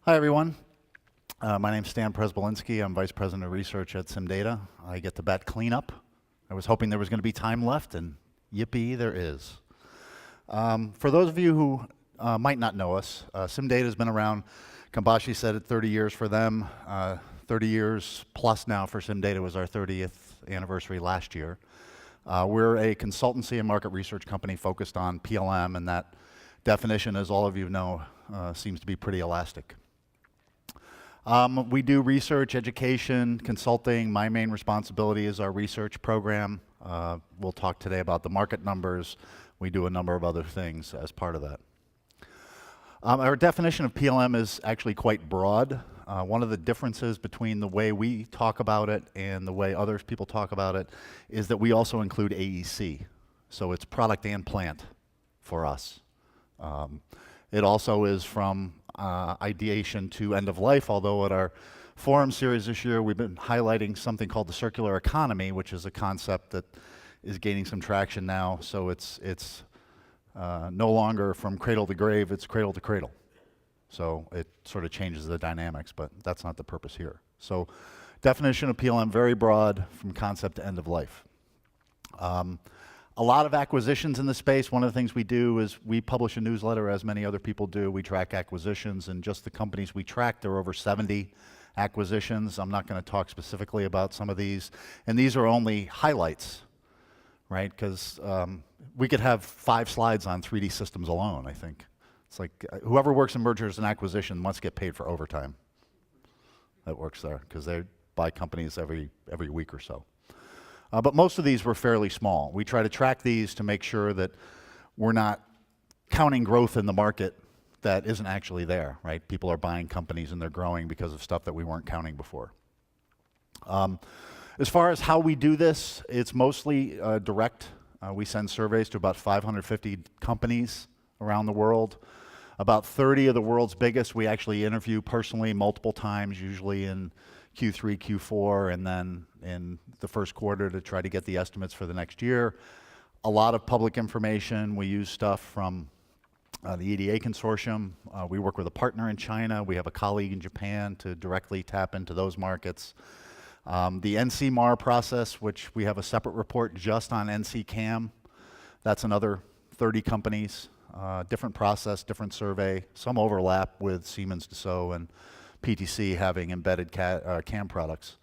Hi, everyone. My name's Stan Przybylinski. I'm Vice President of Research at SimData. I get to bat cleanup. I was hoping there was going to be time left, and yippee, there is. For those of you who might not know us, SimData has been around. Kambashi said it, 30 years for them. 30 years plus now for SimData. Was our 30th anniversary last year. We're a consultancy and market research company focused on PLM, and that definition, as all of you know, seems to be pretty elastic. We do research, education, consulting. My main responsibility is our research program. We'll talk today about the market numbers. We do a number of other things as part of that. Our definition of PLM is actually quite broad. One of the differences between the way we talk about it and the way other people talk about it is that we also include AEC. So it's product and plant for us. It also is from ideation to end of life, although at our forum series this year we've been highlighting something called the circular economy, which is a concept that is gaining some traction now. So it's no longer from cradle to grave, it's cradle to cradle. So it sort of changes the dynamics, but that's not the purpose here. So definition of PLM, very broad, from concept to end of life. A lot of acquisitions in the space. One of the things we do is we publish a newsletter, as many other people do. We track acquisitions, and just the companies we track, there are over 70 acquisitions. I'm not going to talk specifically about some of these, and these are only highlights, right? Because we could have 5 slides on 3D systems alone, I think. It's like whoever works in mergers and acquisition must get paid for overtime that works there, because they buy companies every week or so. But most of these were fairly small. We try to track these to make sure that we're not counting growth in the market that isn't actually there, right? People are buying companies and they're growing because of stuff that we weren't counting before. As far as how we do this, it's mostly direct. We send surveys to about 550 companies around the world. About 30 of the world's biggest we actually interview personally multiple times, usually in Q3, Q4, and then in the first quarter to try to get the estimates for the next year. A lot of public information. We use stuff from the EDA consortium. We work with a partner in China. We have a colleague in Japan to directly tap into those markets. The NC-MAR process, which we have a separate report just on NC-CAM. That's another 30 companies. Different process, different survey. Some overlap with Siemens, Dassault, and PTC having embedded CAM products.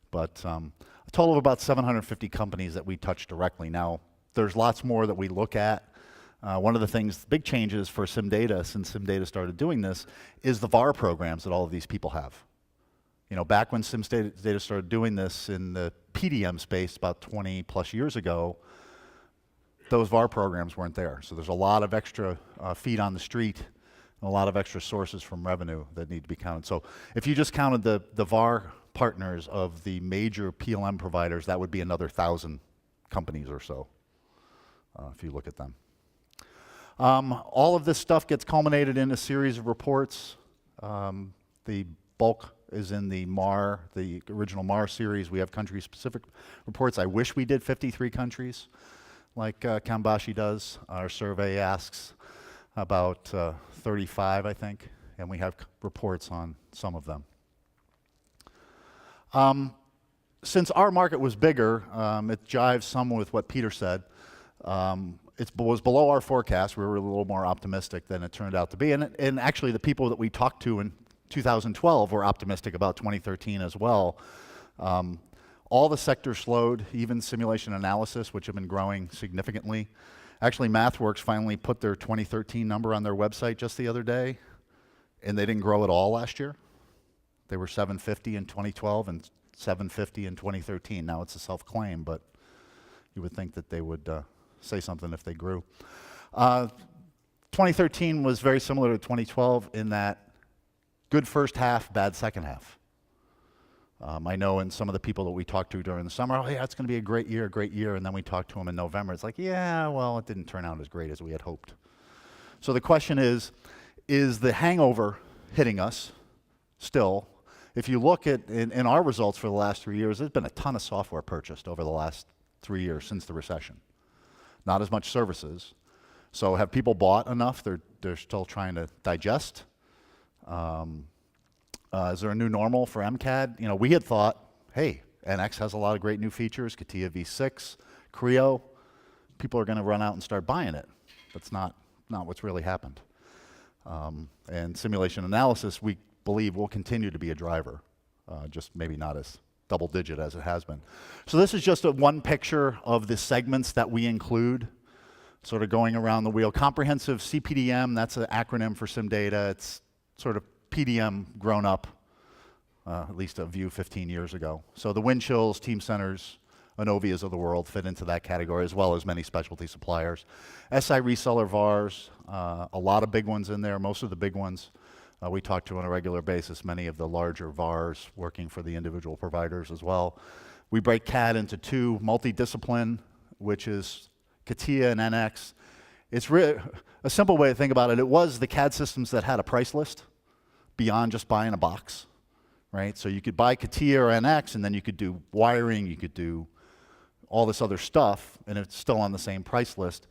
But a total of about 750 companies that we touch directly. Now, there's lots more that we look at. One of the things, big changes for SimData since SimData started doing this, is the VAR programs that all of these people have. You know, back when SimData started doing this in the PDM space about 20 plus years ago, those VAR programs weren't there. So there's a lot of extra feet on the street, and a lot of extra sources from revenue that need to be counted. So if you just counted the VAR partners of the major PLM providers, that would be another 1,000 companies or so, if you look at them. All of this stuff gets culminated in a series of reports. The bulk is in the MAR, the original MAR series. We have country-specific reports. I wish we did 53 countries like Kambashi does. Our survey asks about 35, I think, and we have reports on some of them. Since our market was bigger, it jives some with what Peter said. It was below our forecast. We were a little more optimistic than it turned out to be. And actually, the people that we talked to in 2012 were optimistic about 2013 as well. All the sectors slowed, even simulation analysis, which have been growing significantly. Actually, MathWorks finally put their 2013 number on their website just the other day, and they didn't grow at all last year. They were 750 in 2012 and 750 in 2013. Now it's a self-claim, but you would think that they would say something if they grew. 2013 was very similar to 2012 in that good first half, bad second half. I know in some of the people that we talked to during the summer, oh yeah, it's going to be a great year, and then we talked to them in November. It's like, yeah, well, it didn't turn out as great as we had hoped. So the question is the hangover hitting us still? If you look at in our results for the last 3 years, there's been a ton of software purchased over the last 3 years since the recession. Not as much services. So have people bought enough? They're still trying to digest. Is there a new normal for MCAD? You know, we had thought, hey, NX has a lot of great new features, CATIA V6, Creo. People are going to run out and start buying it. That's not what's really happened. And simulation analysis, we believe, will continue to be a driver, just maybe not as double-digit as it has been. So this is just one picture of the segments that we include, sort of going around the wheel. Comprehensive CPDM, that's an acronym for SimData. It's sort of PDM grown up, at least a view 15 years ago. So the Windchills, Team Centers, Innovias of the world fit into that category, as well as many specialty suppliers. SI reseller VARs, a lot of big ones in there. Most of the big ones we talk to on a regular basis, many of the larger VARs working for the individual providers as well. We break CAD into two, multidiscipline, which is CATIA and NX. It's really a simple way to think about it. It was the CAD systems that had a price list beyond just buying a box, right? So you could buy CATIA or NX, and then you could do wiring, you could do all this other stuff, and it's still on the same price list.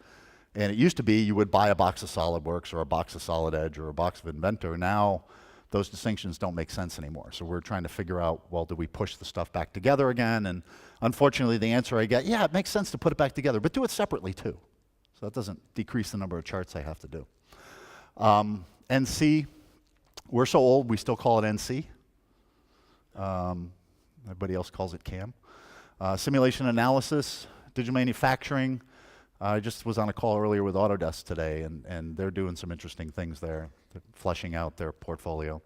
And it used to be you would buy a box of SolidWorks or a box of Solid Edge or a box of Inventor. Now those distinctions don't make sense anymore. So we're trying to figure out, well, do we push the stuff back together again? And unfortunately, the answer I get, yeah, it makes sense to put it back together, but do it separately too. So that doesn't decrease the number of charts I have to do. NC, we're so old, we still call it NC. Everybody else calls it CAM. Simulation analysis, digital manufacturing. I just was on a call earlier with Autodesk today, and they're doing some interesting things there. They're fleshing out their portfolio.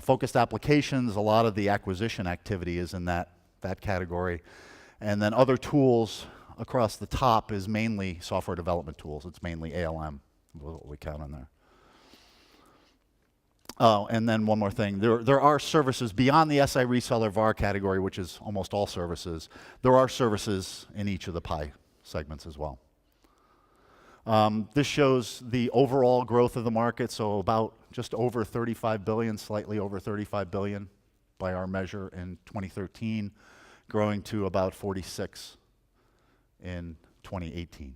Focused applications, a lot of the acquisition activity is in that category. And then other tools across the top is mainly software development tools. It's mainly ALM, what we count on there. Oh, and then one more thing. There are services beyond the SI reseller VAR category, which is almost all services. There are services in each of the pie segments as well. This shows the overall growth of the market, so about just over 35 billion, slightly over 35 billion by our measure in 2013, growing to about 46 in 2018.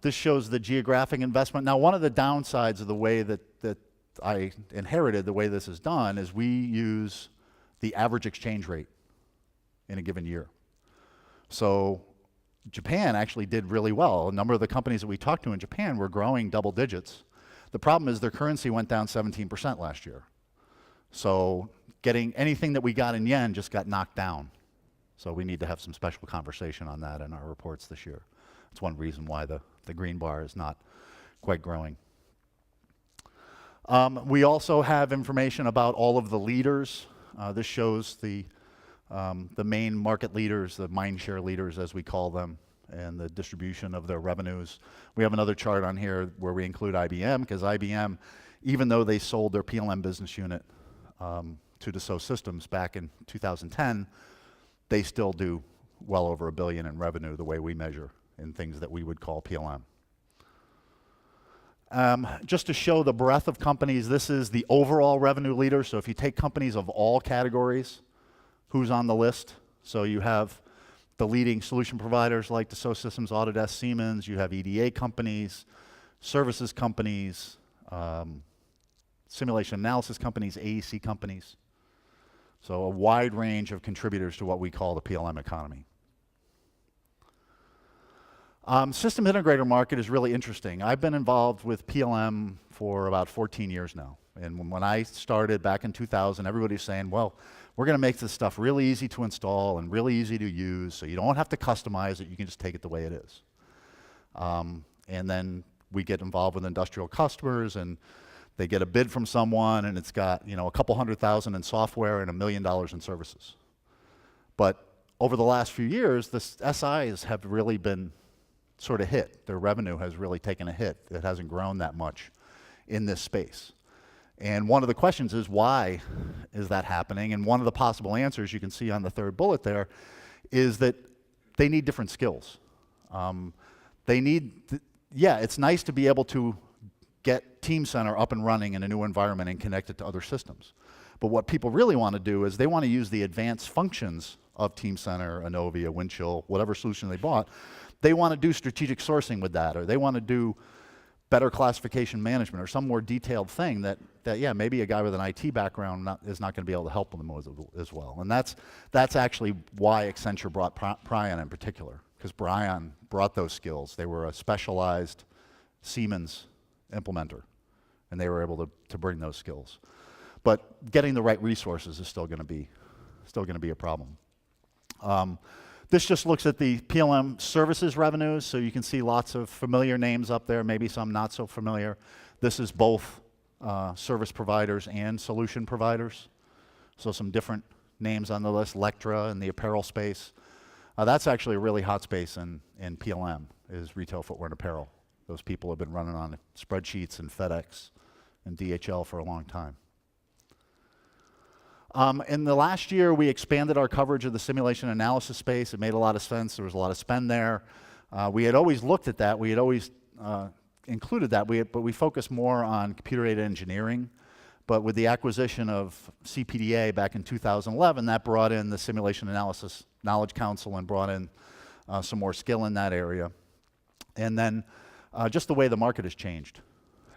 This shows the geographic investment. Now, one of the downsides of the way that I inherited, the way this is done, is we use the average exchange rate in a given year. So Japan actually did really well. A number of the companies that we talked to in Japan were growing double digits. The problem is their currency went down 17% last year. So getting anything that we got in yen just got knocked down. So we need to have some special conversation on that in our reports this year. That's one reason why the green bar is not quite growing. We also have information about all of the leaders. This shows the main market leaders, the mindshare leaders as we call them, and the distribution of their revenues. We have another chart on here where we include IBM, because IBM, even though they sold their PLM business unit to Dassault Systems back in 2010, they still do well over $1 billion in revenue the way we measure in things that we would call PLM. Just to show the breadth of companies, this is the overall revenue leader. So if you take companies of all categories, who's on the list? So you have the leading solution providers like Dassault Systems, Autodesk, Siemens. You have EDA companies, services companies, simulation analysis companies, AEC companies. So a wide range of contributors to what we call the PLM economy. System integrator market is really interesting. I've been involved with PLM for about 14 years now. And when I started back in 2000, everybody was saying, well, we're going to make this stuff really easy to install and really easy to use, so you don't have to customize it, you can just take it the way it is. And then we get involved with industrial customers, and they get a bid from someone, and it's got, you know, a couple $100,000 in software and $1 million in services. But over the last few years, the SIs have really been sort of hit. Their revenue has really taken a hit. It hasn't grown that much in this space. And one of the questions is, why is that happening? And one of the possible answers you can see on the third bullet there is that they need different skills. Yeah, it's nice to be able to get Teamcenter up and running in a new environment and connect it to other systems. But what people really want to do is they want to use the advanced functions of Teamcenter, Innovia, Windchill, whatever solution they bought. They want to do strategic sourcing with that, or they want to do better classification management or some more detailed thing that that, yeah, maybe a guy with an IT background is not going to be able to help them as well. And that's actually why Accenture brought Brian in particular, because Brian brought those skills. They were a specialized Siemens implementer, and they were able to bring those skills. But getting the right resources is still going to be a problem. This just looks at the PLM services revenues, so you can see lots of familiar names up there, maybe some not so familiar. This is both service providers and solution providers, so some different names on the list. Lectra in the apparel space. That's actually a really hot space in PLM, is retail footwear and apparel. Those people have been running on spreadsheets and FedEx and DHL for a long time. In the last year, we expanded our coverage of the simulation analysis space. It made a lot of sense. There was a lot of spend there. We had always looked at that. We had always included that, but we focused more on computer-aided engineering. But with the acquisition of CPDA back in 2011, that brought in the Simulation Analysis Knowledge Council and brought in some more skill in that area. And then just the way the market has changed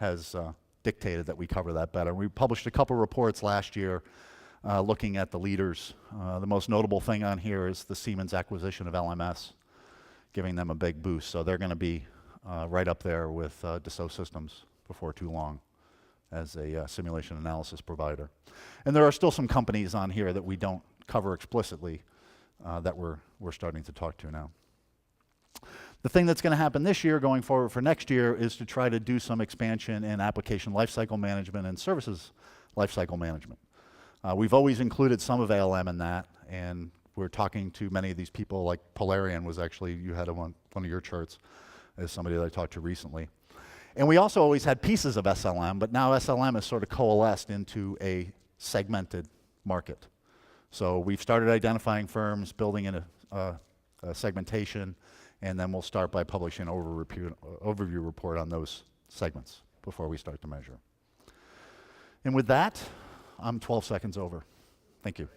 has dictated that we cover that better. We published a couple reports last year looking at the leaders. The most notable thing on here is the Siemens acquisition of LMS, giving them a big boost. So they're going to be right up there with Dassault Systems before too long as a simulation analysis provider. And there are still some companies on here that we don't cover explicitly that we're starting to talk to now. The thing that's going to happen this year going forward for next year is to try to do some expansion in application lifecycle management and services lifecycle management. We've always included some of ALM in that, and we're talking to many of these people, like Polarian was actually, you had one of your charts as somebody that I talked to recently. And we also always had pieces of SLM, but now SLM has sort of coalesced into a segmented market. So we've started identifying firms, building in a segmentation, and then we'll start by publishing an overview report on those segments before we start to measure. And with that, I'm 12 seconds over. Thank you.